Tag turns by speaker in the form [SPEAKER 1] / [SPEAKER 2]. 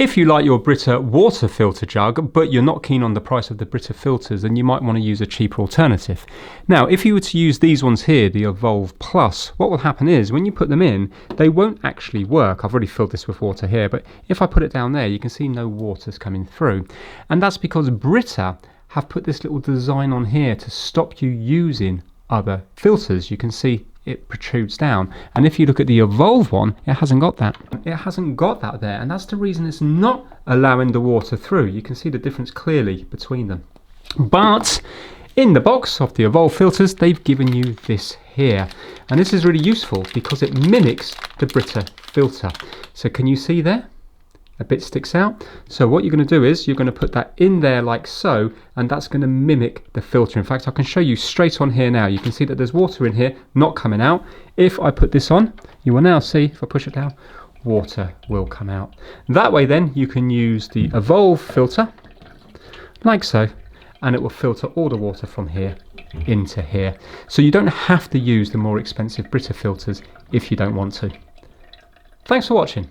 [SPEAKER 1] If you like your Brita water filter jug, but you're not keen on the price of the Brita filters, then you might want to use a cheaper alternative. Now, if you were to use these ones here, the Evolve Plus, what will happen is when you put them in, they won't actually work. I've already filled this with water here, but if I put it down there, you can see no water's coming through. And that's because Brita have put this little design on here to stop you using other filters. You can see it protrudes down, and if you look at the Evolve one, it hasn't got that. It hasn't got that there, and that's the reason it's not allowing the water through. You can see the difference clearly between them. But in the box of the Evolve filters, they've given you this here, and this is really useful because it mimics the Brita filter. So can you see there? A bit sticks out. So what you're going to do is you're going to put that in there like so, and that's going to mimic the filter. In fact, I can show you straight on here now. You can see that there's water in here not coming out. If I put this on, you will now see, if I push it down, water will come out. That way then you can use the Evolve filter like so, and it will filter all the water from here into here. So you don't have to use the more expensive Brita filters if you don't want to. Thanks for watching.